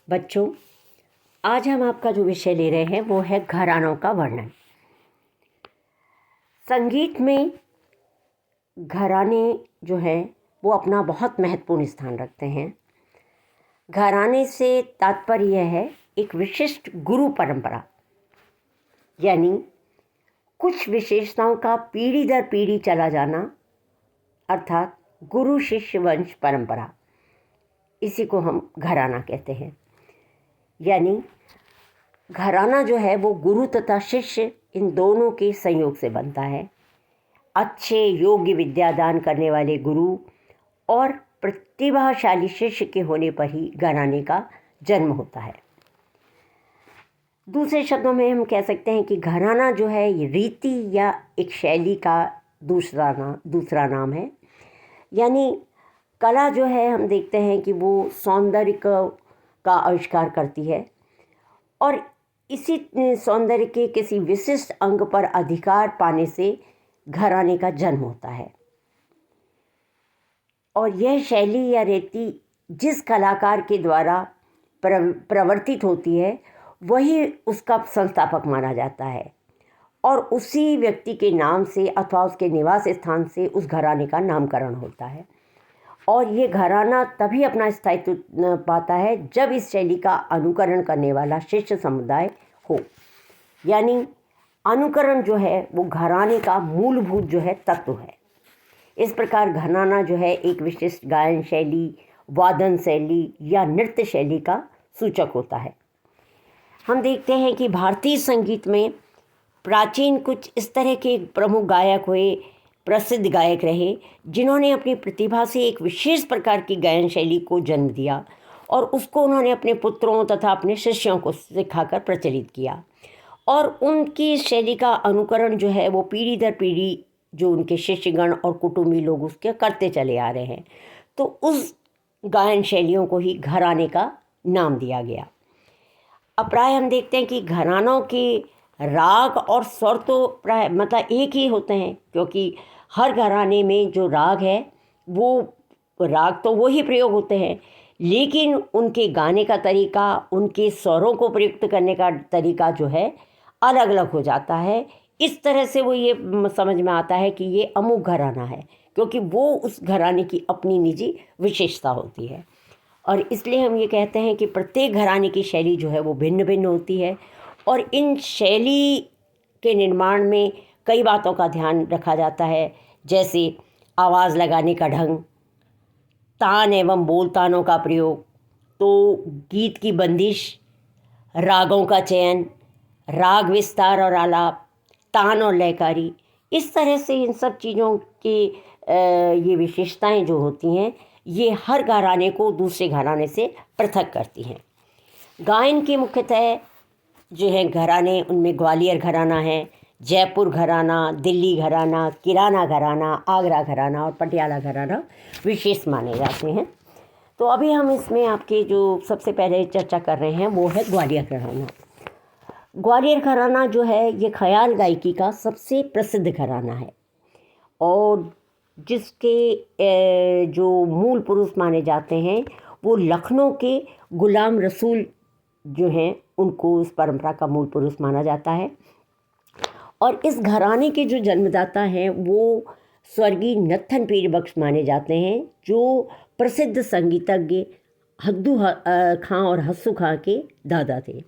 बच्चों, आज हम आपका जो विषय ले रहे हैं वो है घरानों का वर्णन। संगीत में घराने जो है वो अपना बहुत महत्वपूर्ण स्थान रखते हैं। घराने से तात्पर्य यह है एक विशिष्ट गुरु परंपरा, यानी कुछ विशेषताओं का पीढ़ी दर पीढ़ी चला जाना, अर्थात गुरु शिष्य वंश परंपरा। इसी को हम घराना कहते हैं। यानी घराना जो है वो गुरु तथा शिष्य इन दोनों के संयोग से बनता है। अच्छे योग्य विद्यादान करने वाले गुरु और प्रतिभाशाली शिष्य के होने पर ही घराने का जन्म होता है। दूसरे शब्दों में हम कह सकते हैं कि घराना जो है ये रीति या एक शैली का दूसरा नाम है। यानी कला जो है हम देखते हैं कि वो सौंदर्य का आविष्कार करती है और इसी सौंदर्य के किसी विशिष्ट अंग पर अधिकार पाने से घराने का जन्म होता है। और यह शैली या रीति जिस कलाकार के द्वारा प्रवर्तित होती है वही उसका संस्थापक माना जाता है और उसी व्यक्ति के नाम से अथवा उसके निवास स्थान से उस घराने का नामकरण होता है। और ये घराना तभी अपना स्थायित्व पाता है जब इस शैली का अनुकरण करने वाला शिष्य समुदाय हो। यानी अनुकरण जो है वो घराने का मूलभूत जो है तत्व है। इस प्रकार घराना जो है एक विशिष्ट गायन शैली, वादन शैली या नृत्य शैली का सूचक होता है। हम देखते हैं कि भारतीय संगीत में प्राचीन कुछ इस तरह के प्रमुख गायक हुए, प्रसिद्ध गायक रहे, जिन्होंने अपनी प्रतिभा से एक विशेष प्रकार की गायन शैली को जन्म दिया और उसको उन्होंने अपने पुत्रों तथा अपने शिष्यों को सिखाकर प्रचलित किया। और उनकी शैली का अनुकरण जो है वो पीढ़ी दर पीढ़ी जो उनके शिष्यगण और कुटुंबी लोग उसके करते चले आ रहे हैं। तो उस गायन शैलियों को ही घराने का नाम दिया गया। अब प्राय हम देखते हैं कि घरानों के राग और स्वर तो प्राय मतलब एक ही होते हैं, क्योंकि हर घराने में जो राग है वो राग तो वो ही प्रयोग होते हैं, लेकिन उनके गाने का तरीका, उनके स्वरों को प्रयुक्त करने का तरीका जो है अलग अलग हो जाता है। इस तरह से वो ये समझ में आता है कि ये अमुक घराना है, क्योंकि वो उस घराने की अपनी निजी विशेषता होती है। और इसलिए हम ये कहते हैं कि प्रत्येक घराने की शैली जो है वो भिन्न भिन्न होती है और इन शैली के निर्माण में कई बातों का ध्यान रखा जाता है, जैसे आवाज़ लगाने का ढंग, तान एवं बोल तानों का प्रयोग, तो गीत की बंदिश, रागों का चयन, राग विस्तार और आलाप, तान और लयकारी। इस तरह से इन सब चीज़ों की ये विशेषताएं जो होती हैं ये हर घराने को दूसरे घराने से पृथक करती हैं। गायन के मुख्यतः जो है घराने, उनमें ग्वालियर घराना है, जयपुर घराना, दिल्ली घराना, किराना घराना, आगरा घराना और पटियाला घराना विशेष माने जाते हैं। तो अभी हम इसमें आपके जो सबसे पहले चर्चा कर रहे हैं वो है ग्वालियर घराना। ग्वालियर घराना जो है ये ख्याल गायकी का सबसे प्रसिद्ध घराना है और जिसके जो मूल पुरुष माने जाते हैं वो लखनऊ के गुलाम रसूल जो हैं, उनको उस परंपरा का मूल पुरुष माना जाता है। और इस घराने के जो जन्मदाता हैं वो स्वर्गीय नत्थन पीर बख्श माने जाते हैं, जो प्रसिद्ध संगीतज्ञ हद्दू खां और हस्सू खां के दादा थे।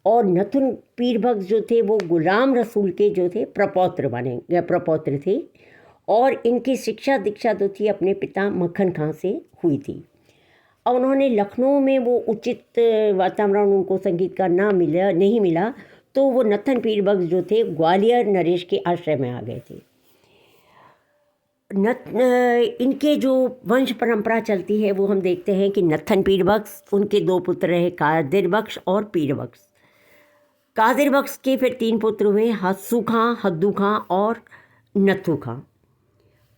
और नत्थन पीर बख्श जो थे वो गुलाम रसूल के जो थे प्रपौत्र थे और इनकी शिक्षा दीक्षा जो थी अपने पिता मक्खन खां से हुई थी। और उन्होंने लखनऊ में वो उचित वातावरण उनको संगीत का नहीं मिला, तो वो नत्थन पीर बख्श जो थे ग्वालियर नरेश के आश्रय में आ गए थे। इनके जो वंश परंपरा चलती है वो हम देखते हैं कि नत्थन पीर बख्श, उनके दो पुत्र रहे कादिर बख्श और पीर बख्श। कादिर बख्श के फिर 3 पुत्र हुए, हस्सू खां, हद्दू खां और नत्थू खां।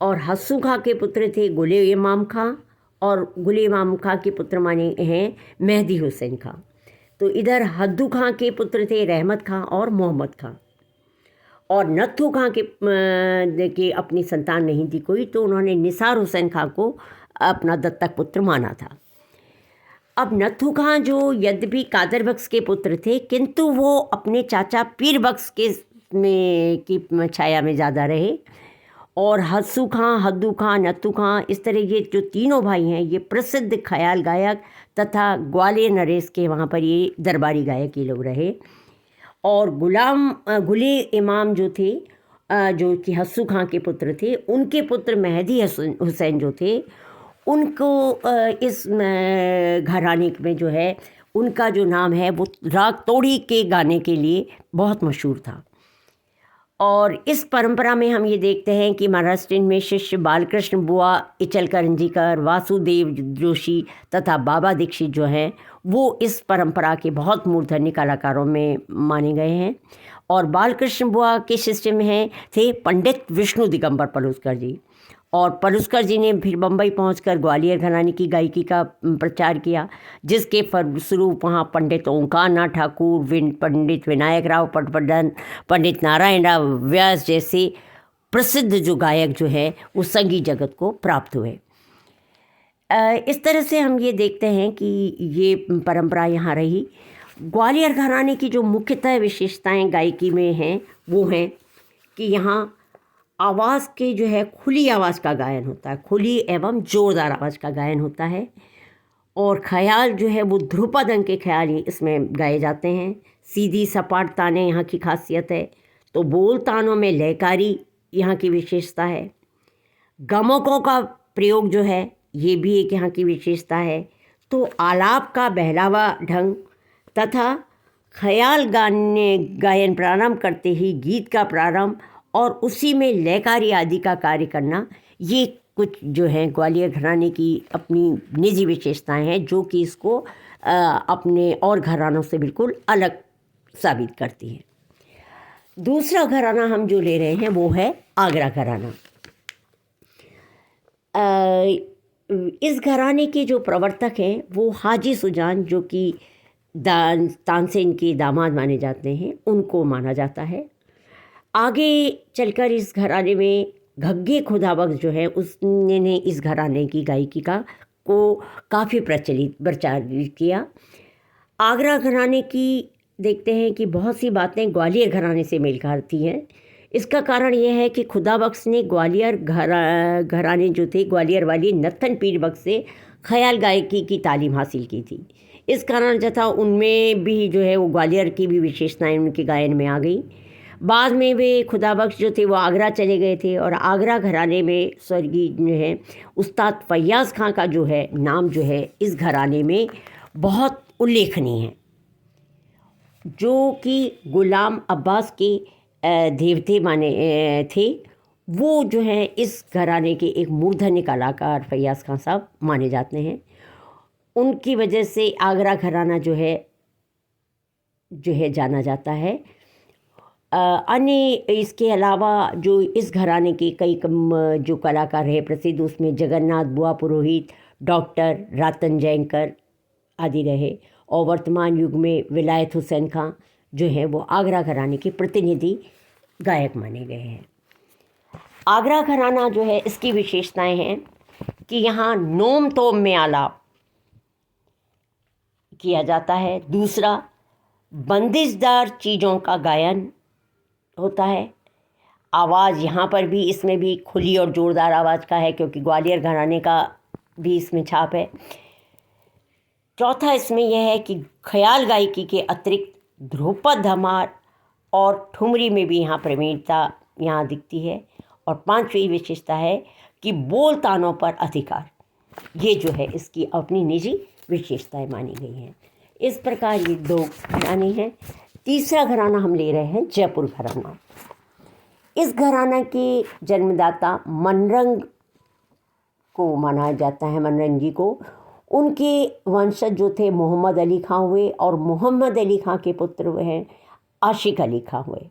और हस्सू खां के पुत्र थे गुल इमाम खां और गुल इमाम खां के पुत्र माने हैं मेहदी हुसैन खां। तो इधर हद्दू खां के पुत्र थे रहमत खां और मोहम्मद खां। और नत्थू खां के अपनी संतान नहीं थी कोई, तो उन्होंने निसार हुसैन खां को अपना दत्तक पुत्र माना था। अब नत्थू खां जो यद्यपि कादर बख्श के पुत्र थे, किंतु वो अपने चाचा पीर बख्श के में की छाया में ज़्यादा रहे। और हस्सू खां, हद्दू खां, नत्थू खां, इस तरह ये जो तीनों भाई हैं ये प्रसिद्ध ख्याल गायक तथा ग्वालियर नरेश के वहाँ पर ये दरबारी गायक ये लोग रहे। और गुले इमाम जो थे, जो कि हस्सू खां के पुत्र थे, उनके पुत्र मेहदी हुसैन जो थे, उनको इस घराने में जो है उनका जो नाम है वो राग तोड़ी के गाने के लिए बहुत मशहूर था। और इस परंपरा में हम ये देखते हैं कि महाराष्ट्र में शिष्य बालकृष्ण बुआ इचलकरंजीकर, वासुदेव जोशी तथा बाबा दीक्षित जो हैं वो इस परंपरा के बहुत मूर्धन्य कलाकारों में माने गए हैं। और बालकृष्ण बुआ के शिष्य में थे पंडित विष्णु दिगंबर पलुस्कर जी। और पलुस्कर जी ने फिर बम्बई पहुंचकर ग्वालियर घराने की गायकी का प्रचार किया, जिसके फलस्वरूप वहाँ पंडित ओंकार नाथ ठाकुर, पंडित विनायक राव पटवर्धन, पंडित नारायण राव व्यास जैसे प्रसिद्ध जो गायक जो है वो संगीत जगत को प्राप्त हुए। इस तरह से हम ये देखते हैं कि ये परंपरा यहाँ रही। ग्वालियर घराने की जो मुख्यतः विशेषताएं गायकी में हैं वो हैं कि यहाँ आवाज़ के जो है खुली आवाज़ का गायन होता है, खुली एवं ज़ोरदार आवाज़ का गायन होता है। और ख्याल जो है वो ध्रुपद अंग के ख्याल ही इसमें गाए जाते हैं। सीधी सपाट ताने यहाँ की खासियत है। तो बोल तानों में लयकारी यहाँ की विशेषता है। गमकों का प्रयोग जो है ये भी एक यहाँ की विशेषता है। तो आलाप का बहलावा ढंग तथा ख्याल गायन प्रारंभ करते ही गीत का प्रारंभ और उसी में लयकारी आदि का कार्य करना, ये कुछ जो है ग्वालियर घराने की अपनी निजी विशेषताएं हैं जो कि इसको अपने और घरानों से बिल्कुल अलग साबित करती हैं। दूसरा घराना हम जो ले रहे हैं वो है आगरा घराना। इस घराने के जो प्रवर्तक हैं वो हाजी सुजान, जो कि तानसेन के दामाद माने जाते हैं, उनको माना जाता है। आगे चलकर इस घराने में घग्गे खुदाबख्श जो है उसने इस घराने की गायकी को काफ़ी प्रचार किया। आगरा घराने की देखते हैं कि बहुत सी बातें ग्वालियर घराने से मेल खाती हैं। इसका कारण यह है कि खुदाबख्श ने ग्वालियर घराने जो थे, ग्वालियर वाली नत्थन पीर बख्श से ख्याल गायकी की तालीम हासिल की थी। इस कारण तथा उनमें भी जो है वो ग्वालियर की भी विशेषताएं उनके गायन में आ गई। बाद में वे खुदाबख्श जो थे वो आगरा चले गए थे और आगरा घराने में स्वर्गीय जो है उस्ताद फैयाज़ खां का जो है नाम जो है इस घराने में बहुत उल्लेखनीय है, जो कि गुलाम अब्बास के देवते माने थे। वो जो है इस घराने के एक मूर्धन्य कलाकार फैयाज़ खां साहब माने जाते हैं। उनकी वजह से आगरा घराना जो है जाना जाता है। अन्य इसके अलावा जो इस घराने के कई जो कलाकार हैं प्रसिद्ध, उसमें जगन्नाथ बुआ पुरोहित, डॉक्टर रातन जयंकर आदि रहे। और वर्तमान युग में विलायत हुसैन खां जो है वो आगरा घराने के प्रतिनिधि गायक माने गए हैं। आगरा घराना जो है इसकी विशेषताएं हैं कि यहाँ नोम तोम में आलाप किया जाता है। दूसरा, बंदिशदार चीज़ों का गायन होता है। आवाज़ यहाँ पर भी इसमें भी खुली और ज़ोरदार आवाज़ का है, क्योंकि ग्वालियर घराने का भी इसमें छाप है। चौथा इसमें यह है कि ख्याल गायकी के अतिरिक्त ध्रुपद धमार और ठुमरी में भी यहाँ प्रवीणता यहाँ दिखती है। और पांचवी विशेषता है कि बोल तानों पर अधिकार, ये जो है इसकी अपनी निजी विशेषताएं मानी गई हैं। इस प्रकार ये दो घराने हैं। तीसरा घराना हम ले रहे हैं जयपुर घराना। इस घराना के जन्मदाता मनरंग को माना जाता है, मनरंग जी को। उनके वंशज जो थे मोहम्मद अली खां हुए और मोहम्मद अली खां के पुत्र हुए हैं आशिक अली खां हुए।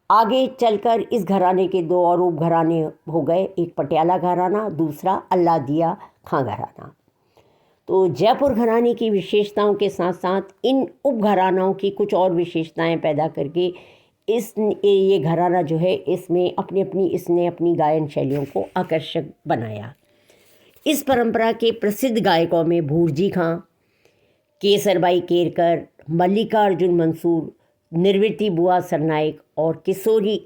आगे चलकर इस घराने के दो और उप घराने हो गए, एक पटियाला घराना, दूसरा अल्लादिया खां घराना। तो जयपुर घराने की विशेषताओं के साथ साथ इन उप घरानाओं की कुछ और विशेषताएं पैदा करके ये घराना जो है इसने अपनी गायन शैलियों को आकर्षक बनाया। इस परंपरा के प्रसिद्ध गायकों में भूरजी खां, केसरबाई केरकर, मल्लिकार्जुन मंसूर, निर्वृति बुआ सरनाइक और किशोरी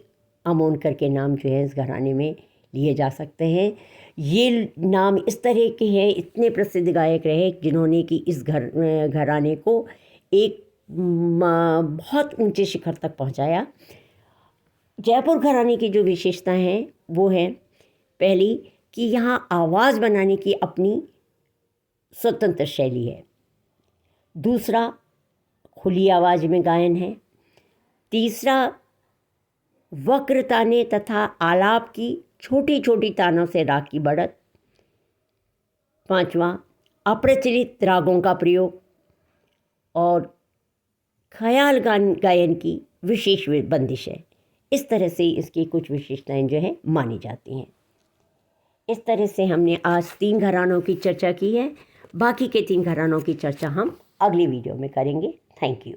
अमोनकर के नाम जो है इस घराने में लिए जा सकते हैं। ये नाम इस तरह के हैं, इतने प्रसिद्ध गायक रहे जिन्होंने कि इस घराने को एक बहुत ऊंचे शिखर तक पहुंचाया। जयपुर घराने की जो विशेषता हैं वो है, पहली कि यहाँ आवाज़ बनाने की अपनी स्वतंत्र शैली है। दूसरा, खुली आवाज़ में गायन है। तीसरा, वक्र ताने तथा आलाप की छोटी छोटी तानों से राग की बढ़त। पांचवा, अप्रचलित रागों का प्रयोग और ख्याल गायन की विशेष बंदिश है। इस तरह से इसकी कुछ विशेषताएं जो है मानी जाती हैं। इस तरह से हमने आज 3 घरानों की चर्चा की है। बाकी के 3 घरानों की चर्चा हम अगली वीडियो में करेंगे। Thank you.